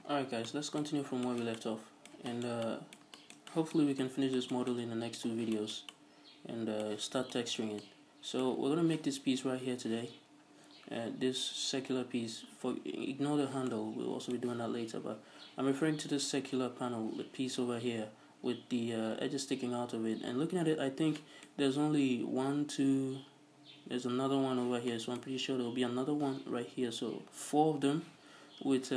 Alright guys, let's continue from where we left off, and hopefully we can finish this model in the next two videos and start texturing it. So we're going to make this piece right here today, this circular piece. Ignore the handle, we'll also be doing that later, but I'm referring to this circular panel, the piece over here with the edges sticking out of it. And looking at it, I think there's only there's another one over here, so I'm pretty sure there'll be another one right here, so 4 of them with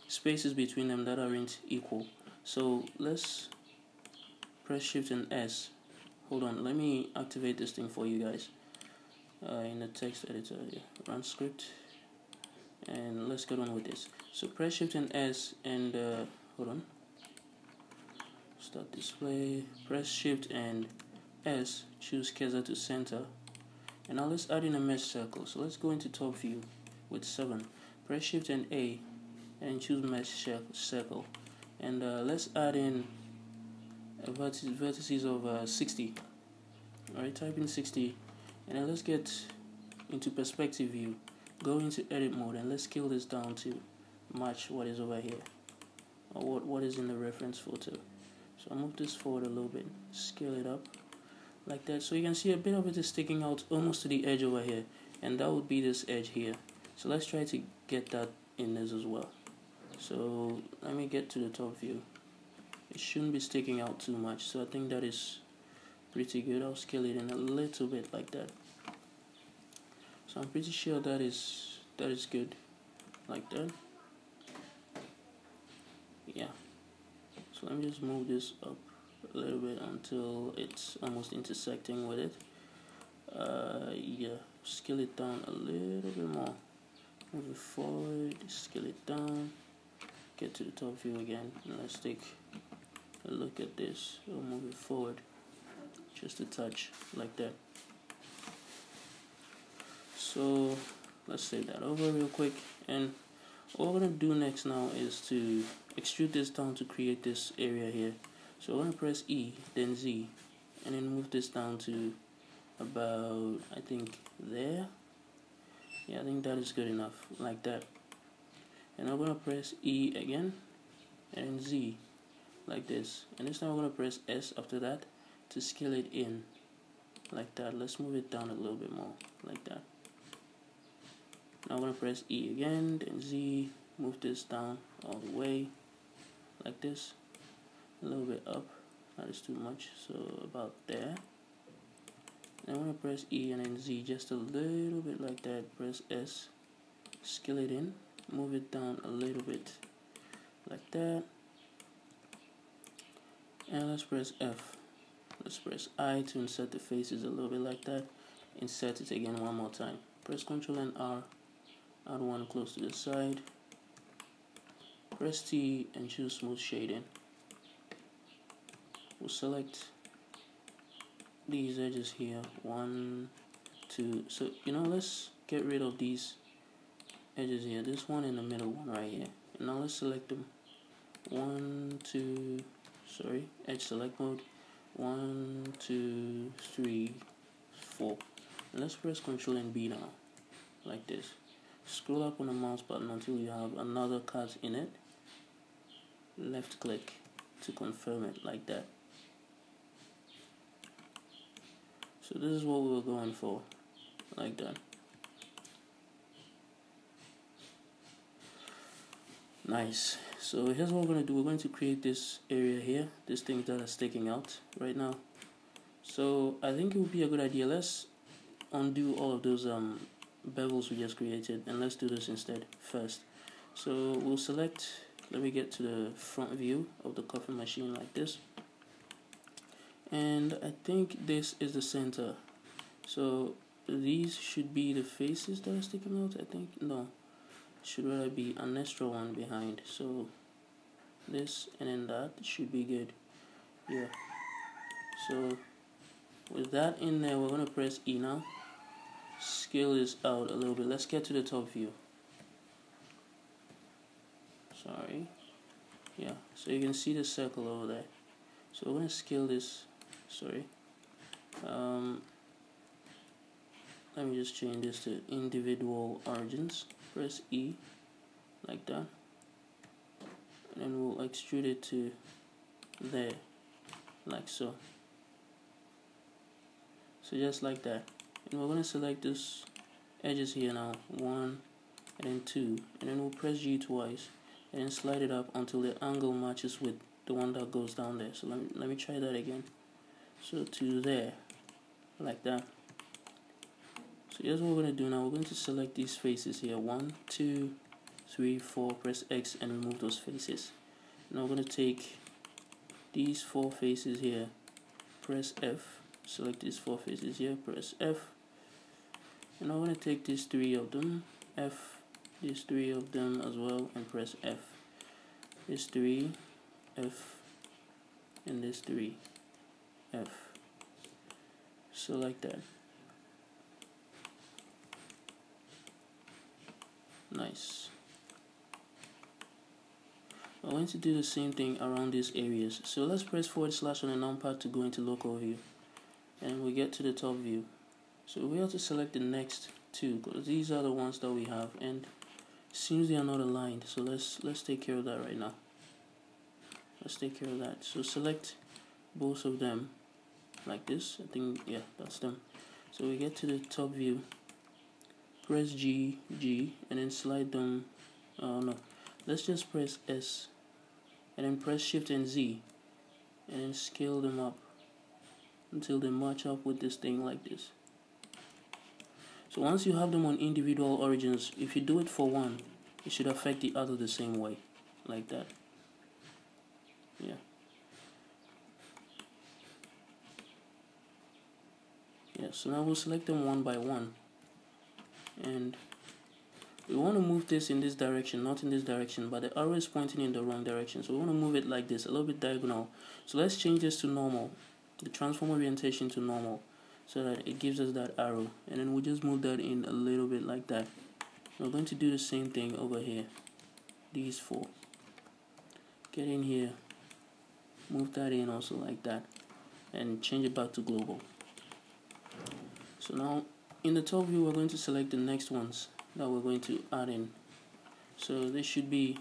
spaces between them that aren't equal. So let's press Shift and S. Hold on, let me activate this thing for you guys in the text editor. Run script, and let's get on with this. So press Shift and S, and hold on, start display, press Shift and S, choose cursor to center, and now let's add in a mesh circle. So let's go into top view with 7, press Shift and A and choose mesh circle, and let's add in a vertices of 60. Alright, type in 60, and then let's get into perspective view, go into edit mode, and let's scale this down to match what is over here, or what is in the reference photo. So I'll move this forward a little bit, scale it up like that, so you can see a bit of it is sticking out almost to the edge over here, and that would be this edge here. So let's try to get that in this as well. So let me get to the top view. It shouldn't be sticking out too much, so I think that is pretty good. I'll scale it in a little bit like that. So I'm pretty sure that is good, like that. Yeah. So let me just move this up a little bit until it's almost intersecting with it. Yeah, scale it down a little bit more. Move it forward, scale it down. Get to the top view again, and let's take a look at this. We'll move it forward just a touch like that. So let's save that over real quick, and what we're going to do next now is to extrude this down to create this area here. So we're going to press E, then Z, and then move this down to about, I think, there. Yeah, I think that is good enough, like that. And I'm going to press E again, and Z, like this. And this time I'm going to press S after that to scale it in, like that. Let's move it down a little bit more, like that. Now I'm going to press E again, then Z, move this down all the way, like this. A little bit up, that is too much, so about there. Then I'm going to press E and then Z just a little bit like that. Press S, scale it in, move it down a little bit like that, and let's press F. Let's press I to insert the faces a little bit like that. Insert it again one more time. Press Ctrl and R, add one close to the side. Press T and choose smooth shading. We'll select these edges here, 1, 2. So let's get rid of these edges here, this one in the middle one right here, and now let's select them. 1, 2, sorry, edge select mode, 1, 2, 3, 4, and let's press Ctrl and B now, like this. Scroll up on the mouse button until you have another cut in it, left click to confirm it, like that. So this is what we were going for, like that. Nice. So here's what we're going to do. We're going to create this area here, these things that are sticking out right now. So I think it would be a good idea. Let's undo all of those bevels we just created, and let's do this instead first. So we'll select, let me get to the front view of the coffee machine like this. And I think this is the center. So these should be the faces that are sticking out, I think. No. Should rather be an extra one behind, so this and then that should be good. Yeah, so with that in there, we're going to press E now, scale this out a little bit. Let's get to the top view. Sorry, yeah, so you can see the circle over there. So we're going to scale this, sorry, let me just change this to individual origins. Press E, like that. and then we'll extrude it to there, like so. So just like that. And we're going to select this edges here now, 1 and then 2, and then we'll press G twice and then slide it up until the angle matches with the one that goes down there. So let me try that again. So to there, like that. So here's what we're going to do now. We're going to select these faces here, 1, 2, 3, 4, press X and remove those faces. Now we're going to take these 4 faces here, press F, select these 4 faces here, press F, and I'm going to take these 3 of them, F, these 3 of them as well, and press F. This 3, F, and this 3, F. So like that. Nice. I'm going to do the same thing around these areas. So let's press / on the numpad to go into local view, and we get to the top view. So we have to select the next 2 because these are the ones that we have, and seems they are not aligned. So let's take care of that right now. Let's take care of that. So select both of them like this. I think, yeah, that's them. So we get to the top view, press G, and then slide them. No, let's just press S and then press Shift and Z and then scale them up until they match up with this thing like this. So once you have them on individual origins, if you do it for one, it should affect the other the same way, like that. Yeah. Yeah, so now we'll select them one by one. And we want to move this in this direction, not in this direction, but the arrow is pointing in the wrong direction. So we want to move it like this, a little bit diagonal. So let's change this to normal, the transform orientation to normal, so that it gives us that arrow. And then we'll just move that in a little bit like that. We're going to do the same thing over here. These 4. Get in here, move that in also like that, and change it back to global. So now in the top view, we're going to select the next ones that we're going to add in. So this should be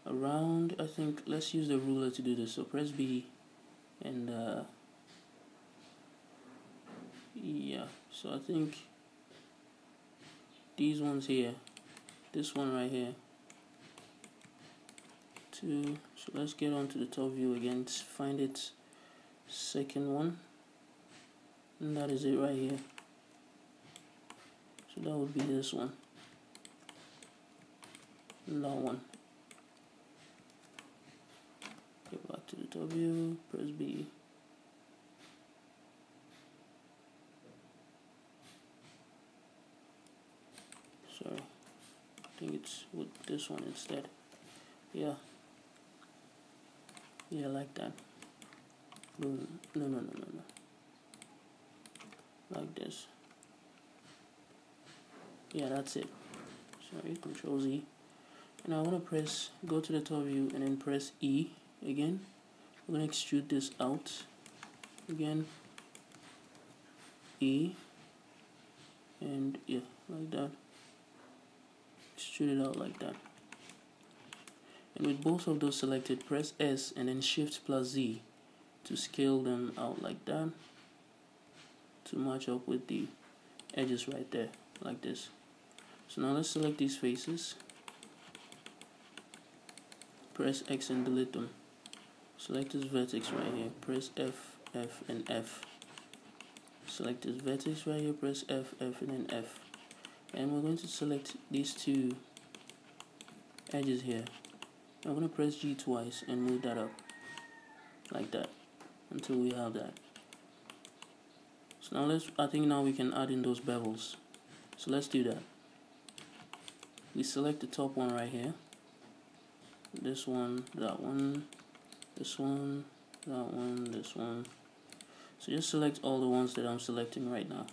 around, I think, let's use the ruler to do this. So press B and yeah, so I think these ones here, this one right here, 2. So let's get on to the top view again, find its second one, and that is it right here. So that would be this one, and that one. Get back to the top view, press B. Sorry, I think it's with this one instead. Yeah, like that. Boom. No, like this. Yeah, that's it. Sorry, Control Z. And I want to press, go to the top view and then press E again. We're going to extrude this out again. E. And yeah, like that. Extrude it out like that. And with both of those selected, press S and then Shift plus Z to scale them out like that, to match up with the edges right there, like this. So now let's select these faces, press X and delete them. Select this vertex right here, press F, F, and F. Select this vertex right here, press F, F, and then F. And we're going to select these 2 edges here. I'm going to press G twice and move that up, like that, until we have that. So now I think now we can add in those bevels. So let's do that. We select the top one right here, this one, that one, this one, that one, this one. So just select all the ones that I'm selecting right now.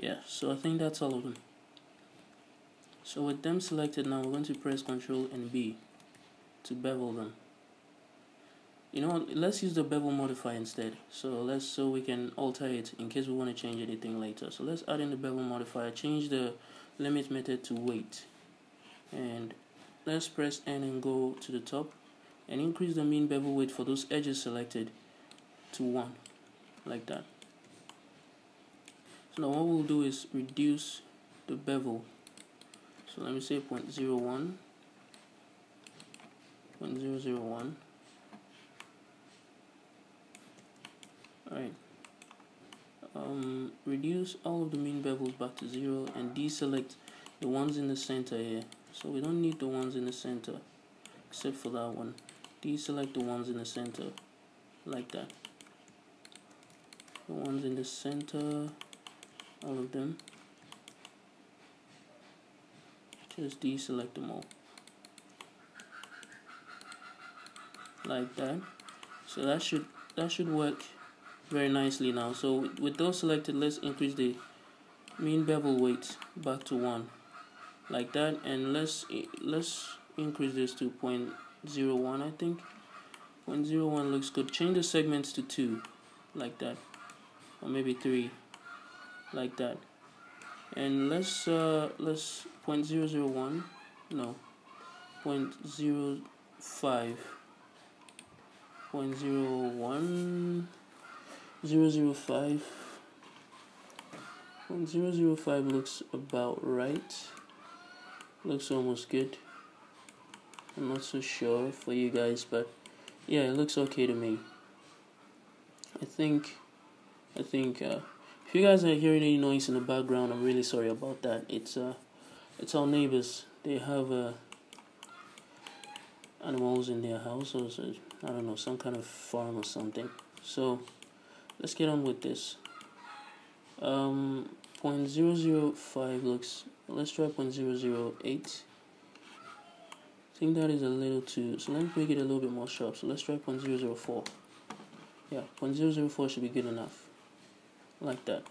Yeah, so I think that's all of them. So with them selected now, we're going to press Ctrl and B to bevel them. You know what, let's use the bevel modifier instead. So we can alter it in case we want to change anything later. So let's add in the bevel modifier, change the limit method to weight. And let's press N and go to the top and increase the mean bevel weight for those edges selected to 1, like that. So now what we'll do is reduce the bevel. So let me say 0.01, 0.001. Alright. Reduce all of the mean bevels back to 0 and deselect the ones in the center here. So we don't need the ones in the center except for that one. Deselect the ones in the center like that. The ones in the center, all of them. Just deselect them all like that. So that should work very nicely now. So with those selected, let's increase the mean bevel weight back to 1 like that, and let's increase this to 0.01. I think 0.01 looks good. Change the segments to 2 like that, or maybe 3 like that. And let's 0.001, no, 0.05, 0.01, 0.005. 0.005 looks about right. Looks almost good. I'm not so sure for you guys, but yeah, it looks okay to me. I think if you guys are hearing any noise in the background, I'm really sorry about that. It's our neighbors. They have animals in their house, or so, I don't know, some kind of farm or something. So let's get on with this. 0.005 looks. Let's try 0.008. I think that is a little too. So let's make it a little bit more sharp. So let's try 0.004. Yeah, 0.004 should be good enough. Like that.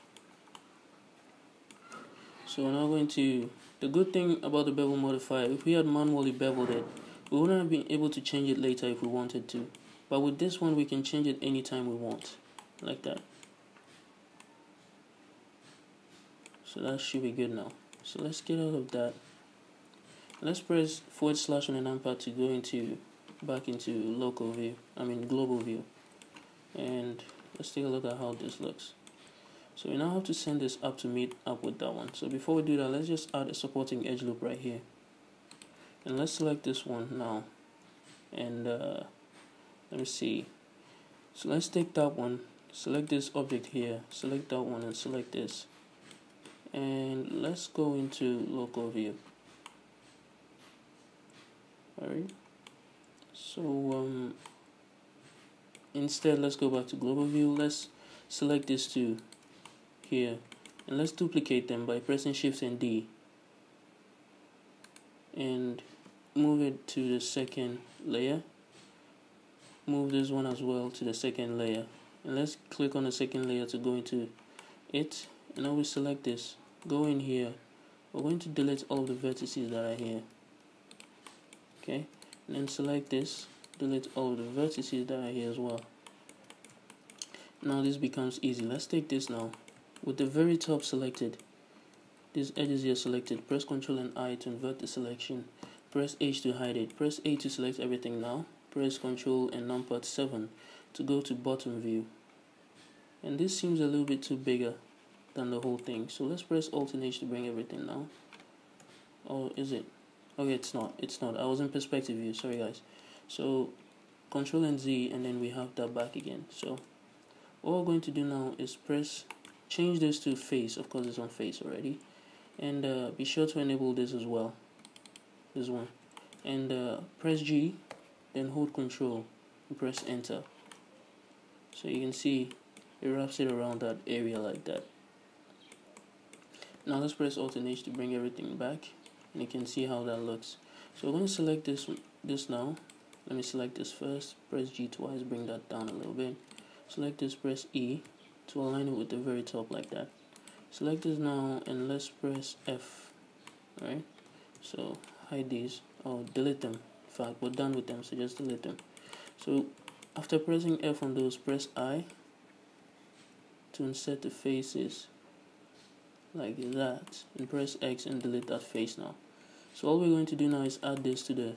So we're now going to. The good thing about the bevel modifier, if we had manually beveled it, we wouldn't have been able to change it later if we wanted to. But with this one, we can change it anytime we want. Like that. So that should be good now. So let's get out of that. Let's press / on the numpad to go back into local view. Global view. And let's take a look at how this looks. So we now have to send this up to meet up with that one. So before we do that, let's just add a supporting edge loop right here. And let's select this one now. And let me see. So let's take that one, select this object here, select that one and select this. And let's go into local view. Alright. So instead let's go back to global view. Let's select these two here and let's duplicate them by pressing Shift and D and move it to the second layer. Move this one as well to the second layer, and let's click on the second layer to go into it. And now we select this, go in here. We're going to delete all the vertices that are here. Okay, and then select this, delete all the vertices that are here as well. Now this becomes easy. Let's take this now with the very top selected, these edges here selected. Press Ctrl and I to invert the selection, press H to hide it, press A to select everything. Now press Ctrl and numpad 7 to go to bottom view. And this seems a little bit too bigger than the whole thing, so let's press Alt and H to bring everything now. Or is it? Okay, it's not. I was in perspective view, sorry guys. So Ctrl and Z, and then we have that back again. So what we're going to do now is change this to face. Of course it's on face already, and be sure to enable this as well, this one, and press G, then hold Control and press enter. So you can see it wraps it around that area like that. Now let's press Alt and H to bring everything back, and you can see how that looks. So we're going to select this now. Let me select this first, press G twice, bring that down a little bit. Select this, press E to align it with the very top like that. Select this now and let's press F. Alright, so hide these or delete them. In fact, we're done with them, so just delete them. So after pressing F on those, press I to insert the faces like that, and press X and delete that face now. So all we're going to do now is add this to the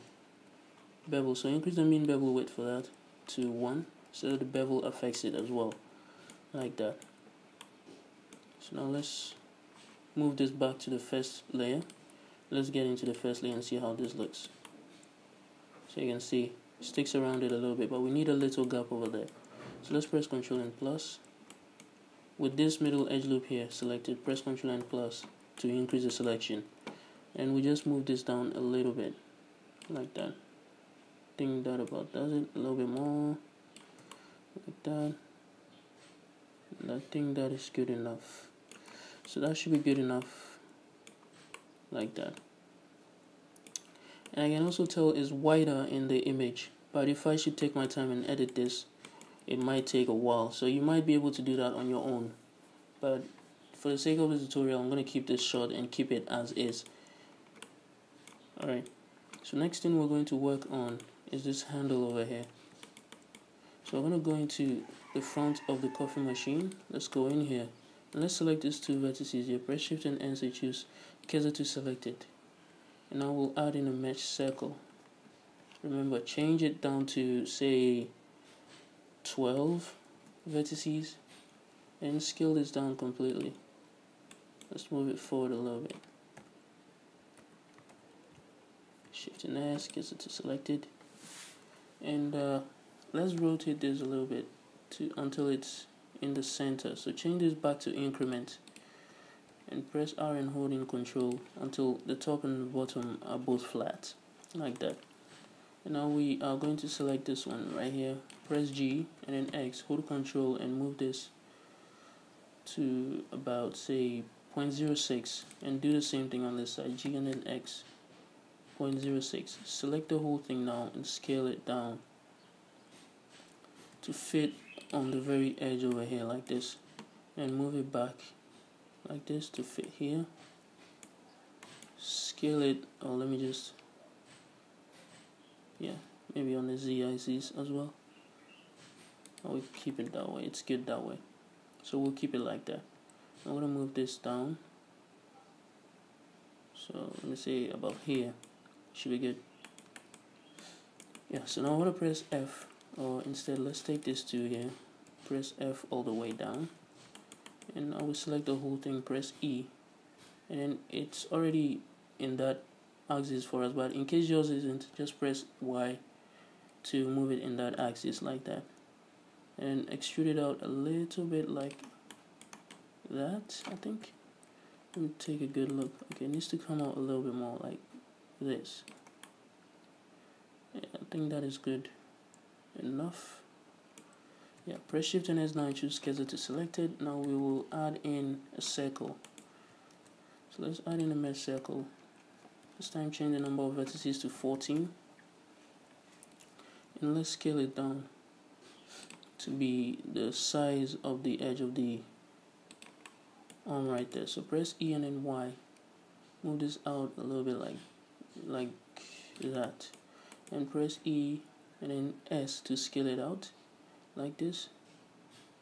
bevel. So increase the mean bevel width for that to 1 so that the bevel affects it as well, like that. So now let's move this back to the first layer. Let's get into the first layer and see how this looks. So you can see it sticks around it a little bit, but we need a little gap over there. So let's press Ctrl and plus. With this middle edge loop here selected, press Ctrl and plus to increase the selection. And we just move this down a little bit, like that. I think that about does it. A little bit more, like that. And I think that is good enough. So that should be good enough, like that. And I can also tell it's wider in the image, but if I should take my time and edit this, it might take a while. So you might be able to do that on your own, but for the sake of the tutorial, I'm going to keep this short and keep it as is. Alright, so next thing we're going to work on is this handle over here. So I'm going to go into the front of the coffee machine. Let's go in here and let's select these two vertices here. Press Shift and N to choose cursor to selected, and now we'll add in a mesh circle. Remember, change it down to say 12 vertices and scale this down completely. Let's move it forward a little bit. Shift and S, cursor to selected, and let's rotate this a little bit until it's in the center. So change this back to increment and press R and hold in Control until the top and the bottom are both flat, like that. And now we are going to select this one right here, press G and then X, hold Control and move this to about say 0.06, and do the same thing on this side, G and then X, 0.06. Select the whole thing now and scale it down to fit on the very edge over here like this, and move it back like this to fit here. Scale it, or let me just, yeah, maybe on the Z axis as well. Or we keep it that way, it's good that way. So we'll keep it like that. I'm going to move this down. So let me say about here, should be good. Yeah, so now I'm going to press F, or instead let's take this to here, press F all the way down, and I will select the whole thing, press E, and then it's already in that axis for us, but in case yours isn't, just press Y to move it in that axis like that, and extrude it out a little bit like that. I think, let me take a good look. Okay, it needs to come out a little bit more like this. Yeah, I think that is good enough. Yeah, press Shift and S now and choose cursor to selected. Now we will add in a circle. So let's add in a mesh circle. This time change the number of vertices to 14, and let's scale it down to be the size of the edge of the arm right there. So press E and then Y, move this out a little bit like that, and press E and then S to scale it out like this.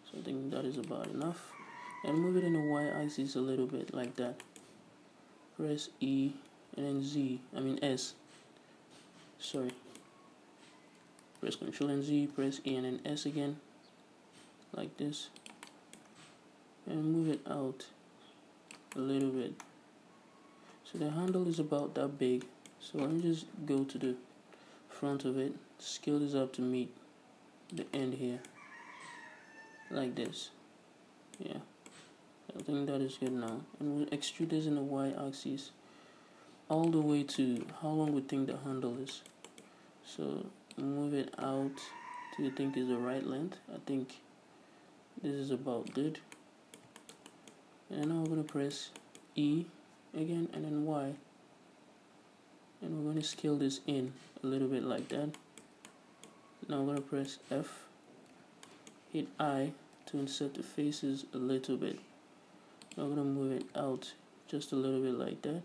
So I think that is about enough, and move it in the Y axis a little bit like that. Press E and then S, sorry, press Ctrl and Z, press E and then S again like this, and move it out a little bit. So the handle is about that big, so let me just go to the front of it, scale this up to meet the end here like this. Yeah, I think that is good now, and we'll extrude this in the Y axis all the way to how long we think the handle is. So move it out till you think is the right length. I think this is about good, and now we're going to press E again and then Y, and we're going to scale this in a little bit like that. Now we're going to press F, hit I to insert the faces a little bit I'm gonna move it out just a little bit like that.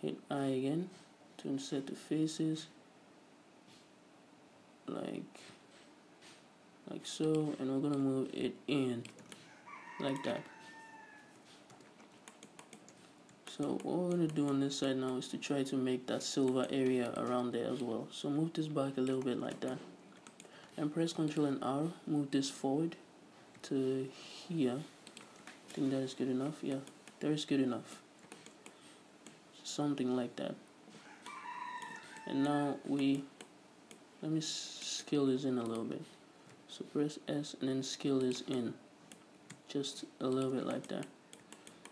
Hit I again to insert the faces, like so, and we're gonna move it in like that. So what we're gonna do on this side now is to try to make that silver area around there as well. So move this back a little bit like that, and press Ctrl and R. Move this forward to here. I think that is good enough. Yeah, that is good enough. Something like that. And now let me scale this in a little bit. So press S and then scale this in just a little bit like that.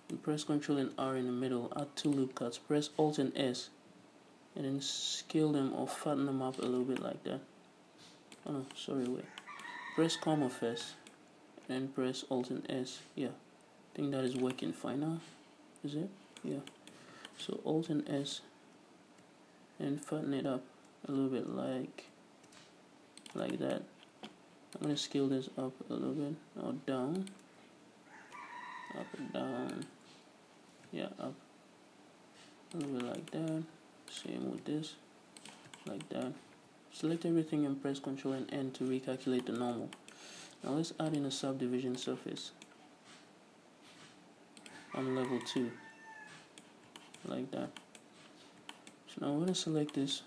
And press Ctrl and R in the middle. Add 2 loop cuts. Press Alt and S and then scale them or fatten them up a little bit like that. Oh no, sorry, wait. Press comma first and then press Alt and S. Yeah, I think that is working fine now. Is it? Yeah. So Alt and S and fatten it up a little bit like that. I'm going to scale this up a little bit, or down, up and down, yeah, up a little bit like that. Same with this, like that. Select everything and press Ctrl and N to recalculate the normal. Now let's add in a subdivision surface on level 2, like that. So now I'm going to select this,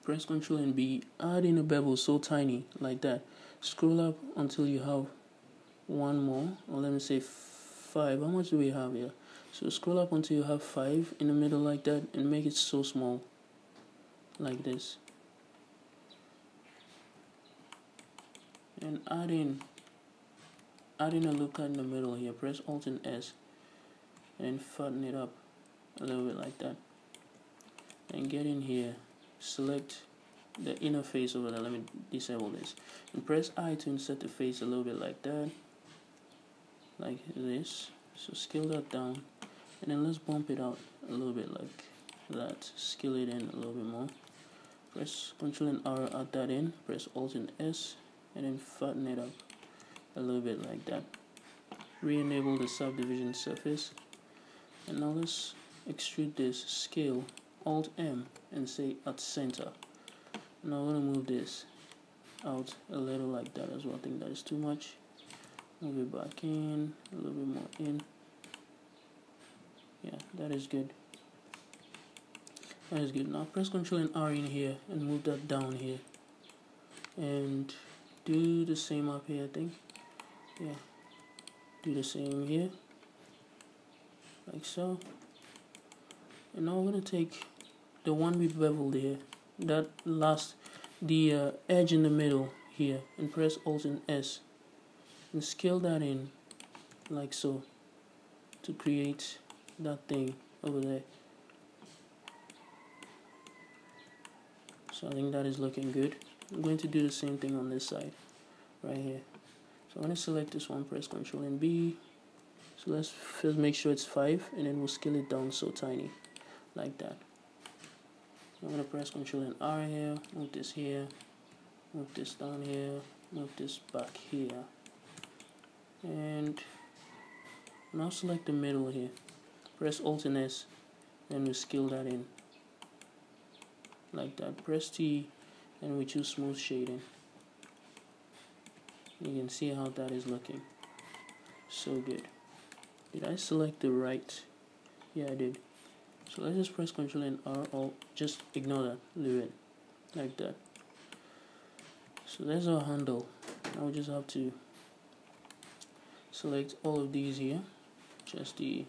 press Ctrl and B, add in a bevel so tiny, like that. Scroll up until you have one more, or let me say 5. How much do we have here? So scroll up until you have 5 in the middle like that, and make it so small, like this. And add in a loop cut in the middle here. Press Alt and S, and fatten it up a little bit like that. And get in here, select the inner face over there. Let me disable this and press I to insert the face a little bit like that, like this. So scale that down, and then let's bump it out a little bit like that. Scale it in a little bit more. Press Ctrl and R, add that in. Press Alt and S, and then fatten it up a little bit like that. Re-enable the subdivision surface, and now let's extrude this. Scale Alt M and say at center. Now I'm going to move this out a little like that as well. I think that is too much. Move it back in, a little bit more in. Yeah, that is good. That is good. Now press Ctrl and R in here and move that down here. And do the same up here, I think. Yeah. Do the same here. Like so. And now I'm going to take the one we beveled here, that last, the edge in the middle here, and press Alt and S and scale that in like so to create that thing over there. So I think that is looking good. I'm going to do the same thing on this side right here. So I'm going to select this one, press Ctrl and B. So let's first make sure it's 5, and then we'll scale it down so tiny like that. I'm going to press Ctrl and R here, move this here, move this down here, move this back here, and now select the middle here, press Alt and S, and we scale that in like that. Press T and we choose smooth shading. You can see how that is looking. So good. Did I select the right? Yeah, I did. So let's just press Ctrl and R, or just ignore that, leave it like that. So there's our handle. Now we just have to select all of these here, just the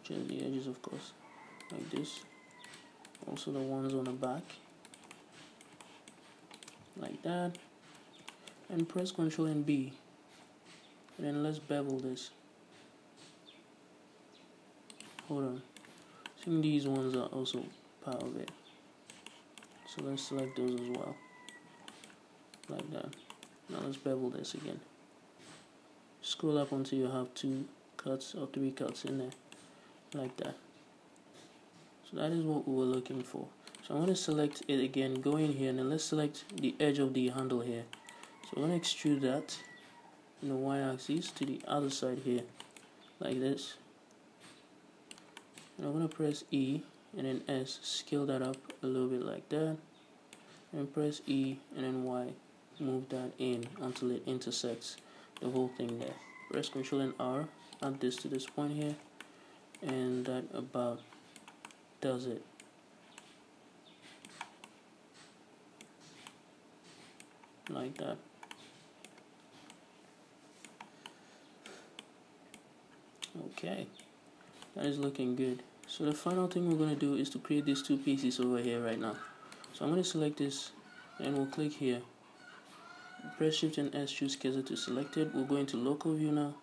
edges, of course, like this. Also the ones on the back, like that, and press Ctrl and B, and then let's bevel this. Hold on. I think these ones are also part of it. So let's select those as well. Like that. Now let's bevel this again. Scroll up until you have 2 cuts or 3 cuts in there. Like that. So that is what we were looking for. So I'm going to select it again, go in here, and then let's select the edge of the handle here. So I'm going to extrude that in the y-axis to the other side here. like this. And I'm going to press E and then S, scale that up a little bit like that, and press E and then Y, move that in until it intersects the whole thing there. Press Ctrl and R, add this to this point here, and that about does it. Like that. Okay, that is looking good. So the final thing we're going to do is to create these two pieces over here right now. So I'm going to select this and we'll click here. Press Shift and S, choose Keza to select it. We'll go into local view now.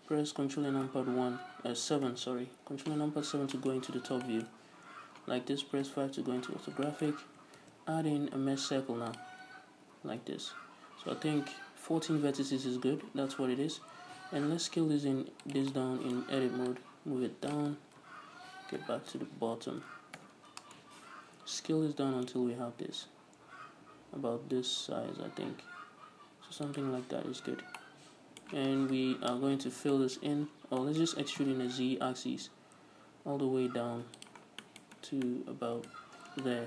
Press Ctrl and numpad 7, sorry. Ctrl and numpad 7 to go into the top view. Like this, press 5 to go into orthographic. Add in a mesh circle now. Like this. So I think 14 vertices is good. That's what it is. And let's scale this down in edit mode. Move it down. Get back to the bottom. Scale this down until we have this. About this size, I think. So something like that is good. And we are going to fill this in. Or let's just extrude in a Z axis all the way down to about there.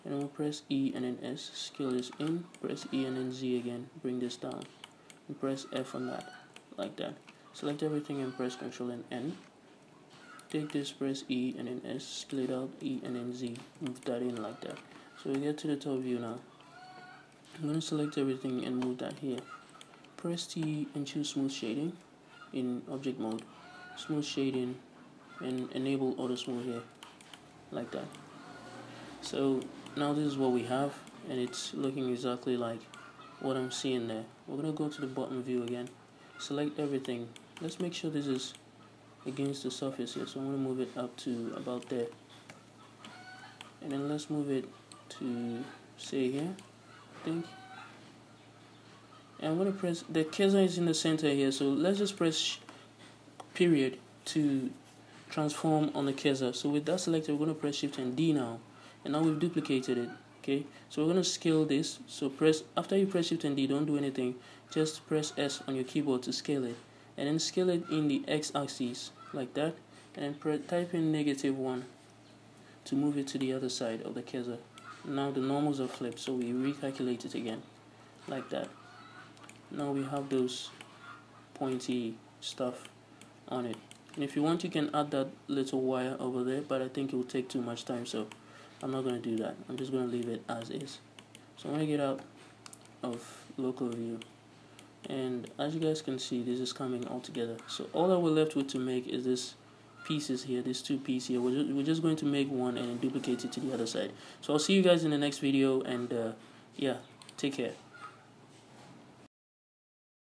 And then we'll press E and then S, scale this in, press E and then Z again, bring this down, and press F on that, like that. Select everything and press Ctrl and N. Take this, press E and then S, split out, E and then Z, move that in like that. So we get to the top view now. I'm going to select everything and move that here. Press T and choose smooth shading in object mode, smooth shading, and enable auto smooth here, like that. So now this is what we have, and it's looking exactly like what I'm seeing there. We're going to go to the bottom view again, select everything. Let's make sure this is against the surface here, so I'm going to move it up to about there. And then let's move it to, say, here, I think. And I'm going to press, the cursor is in the center here, so let's just press period to transform on the cursor. So with that selected, we're going to press Shift and D now. And now we've duplicated it. Okay, so we're going to scale this. So after you press Shift and D, don't do anything, just press S on your keyboard to scale it, and then scale it in the X axis like that, and then type in -1 to move it to the other side of the cursor. Now the normals are flipped, so we recalculate it again like that. Now we have those pointy stuff on it, and if you want, you can add that little wire over there, but I think it will take too much time, so I'm not going to do that. I'm just going to leave it as is. So I'm going to get out of local view, and as you guys can see, this is coming all together. So all that we're left with to make is this pieces here, these two pieces here. We're just going to make one and then duplicate it to the other side. So I'll see you guys in the next video, and yeah, take care.